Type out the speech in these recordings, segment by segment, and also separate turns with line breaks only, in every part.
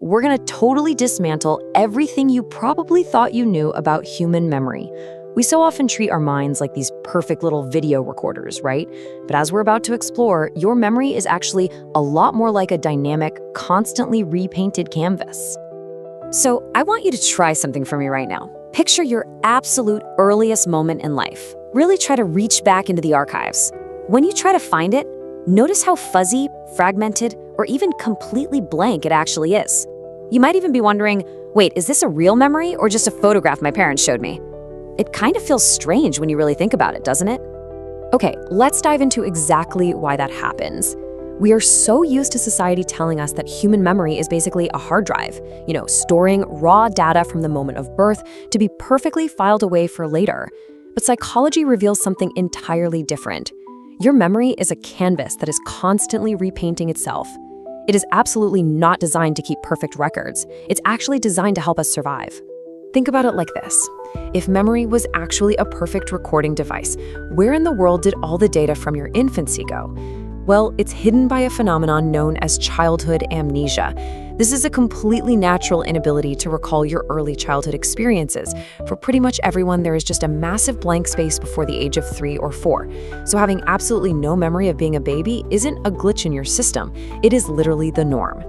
we're going to totally dismantle everything you probably thought you knew about human memory. We so often treat our minds like these perfect little video recorders, right? But as we're about to explore, your memory is actually a lot more like a dynamic, constantly repainted canvas. So I want you to try something for me right now. Picture your absolute earliest moment in life. Really try to reach back into the archives. When you try to find it, notice how fuzzy, fragmented, or even completely blank it actually is. You might even be wondering, wait, is this a real memory or just a photograph my parents showed me? It kind of feels strange when you really think about it, doesn't it? Okay, let's dive into exactly why that happens. We are so used to society telling us that human memory is basically a hard drive, storing raw data from the moment of birth to be perfectly filed away for later. But psychology reveals something entirely different. Your memory is a canvas that is constantly repainting itself. It is absolutely not designed to keep perfect records. It's actually designed to help us survive. Think about it like this. If memory was actually a perfect recording device, where in the world did all the data from your infancy go? Well, it's hidden by a phenomenon known as childhood amnesia. This is a completely natural inability to recall your early childhood experiences. For pretty much everyone, there is just a massive blank space before the age of 3 or 4. So having absolutely no memory of being a baby isn't a glitch in your system. It is literally the norm.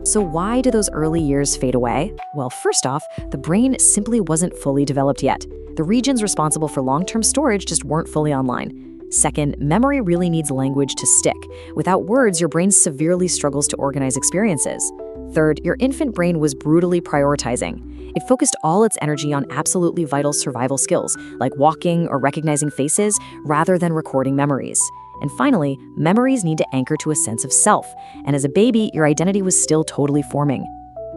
So why do those early years fade away? Well, first off, the brain simply wasn't fully developed yet. The regions responsible for long-term storage just weren't fully online. Second, memory really needs language to stick. Without words, your brain severely struggles to organize experiences. Third, your infant brain was brutally prioritizing. It focused all its energy on absolutely vital survival skills, like walking or recognizing faces, rather than recording memories. And finally, memories need to anchor to a sense of self. And as a baby, your identity was still totally forming.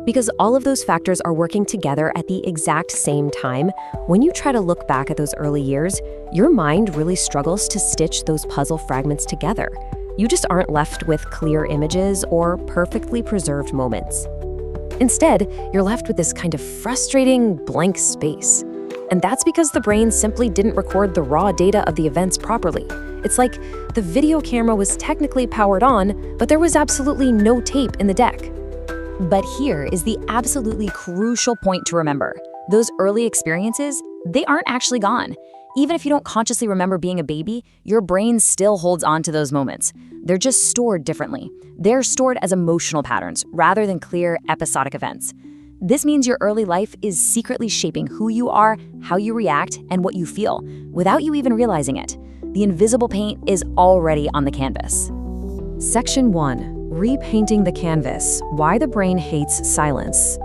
Because all of those factors are working together at the exact same time, when you try to look back at those early years, your mind really struggles to stitch those puzzle fragments together. You just aren't left with clear images or perfectly preserved moments. Instead, you're left with this kind of frustrating blank space. And that's because the brain simply didn't record the raw data of the events properly. It's like the video camera was technically powered on, but there was absolutely no tape in the deck. But here is the absolutely crucial point to remember. Those early experiences, they aren't actually gone. Even if you don't consciously remember being a baby, your brain still holds on to those moments. They're just stored differently. They're stored as emotional patterns rather than clear episodic events. This means your early life is secretly shaping who you are, how you react, and what you feel, without you even realizing it. The invisible paint is already on the canvas. Section 1. Repainting the canvas. Why the brain hates silence.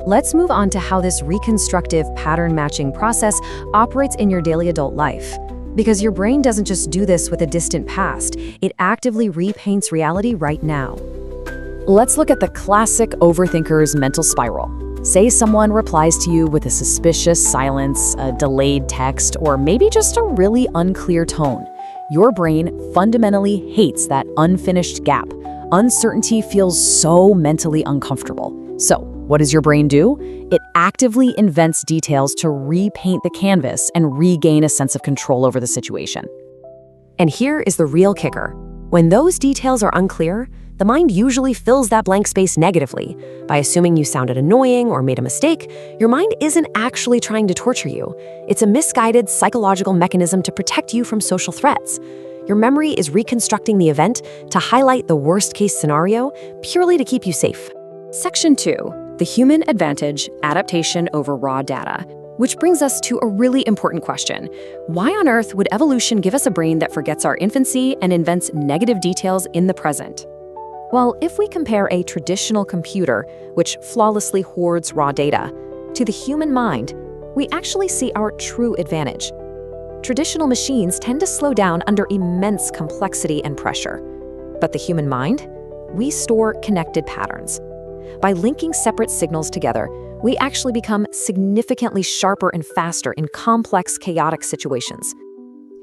Let's move on to how this reconstructive pattern matching process operates in your daily adult life. Because your brain doesn't just do this with a distant past, it actively repaints reality right now. Let's look at the classic overthinker's mental spiral. Say someone replies to you with a suspicious silence, a delayed text, or maybe just a really unclear tone. Your brain fundamentally hates that unfinished gap. Uncertainty feels so mentally uncomfortable. So, what does your brain do? It actively invents details to repaint the canvas and regain a sense of control over the situation. And here is the real kicker. When those details are unclear, the mind usually fills that blank space negatively. By assuming you sounded annoying or made a mistake, your mind isn't actually trying to torture you. It's a misguided psychological mechanism to protect you from social threats. Your memory is reconstructing the event to highlight the worst-case scenario purely to keep you safe. Section 2. The human advantage, adaptation over raw data. Which brings us to a really important question. Why on earth would evolution give us a brain that forgets our infancy and invents negative details in the present? Well, if we compare a traditional computer, which flawlessly hoards raw data, to the human mind, we actually see our true advantage. Traditional machines tend to slow down under immense complexity and pressure. But the human mind? We store connected patterns. By linking separate signals together, we actually become significantly sharper and faster in complex, chaotic situations.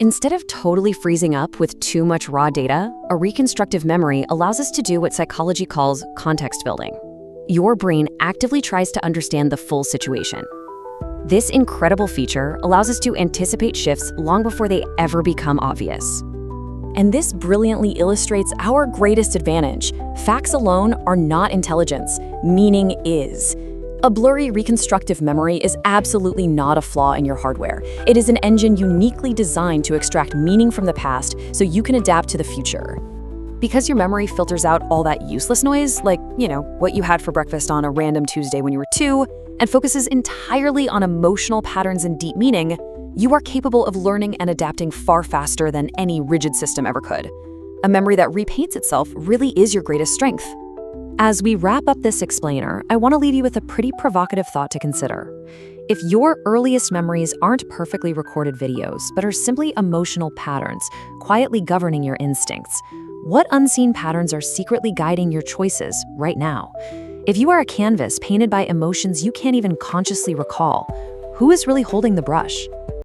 Instead of totally freezing up with too much raw data, a reconstructive memory allows us to do what psychology calls context building. Your brain actively tries to understand the full situation. This incredible feature allows us to anticipate shifts long before they ever become obvious. And this brilliantly illustrates our greatest advantage. Facts alone are not intelligence, meaning is. A blurry reconstructive memory is absolutely not a flaw in your hardware. It is an engine uniquely designed to extract meaning from the past so you can adapt to the future. Because your memory filters out all that useless noise, like, what you had for breakfast on a random Tuesday when you were 2, and focuses entirely on emotional patterns and deep meaning, you are capable of learning and adapting far faster than any rigid system ever could. A memory that repaints itself really is your greatest strength. As we wrap up this explainer, I want to leave you with a pretty provocative thought to consider. If your earliest memories aren't perfectly recorded videos, but are simply emotional patterns, quietly governing your instincts, what unseen patterns are secretly guiding your choices right now? If you are a canvas painted by emotions you can't even consciously recall, who is really holding the brush?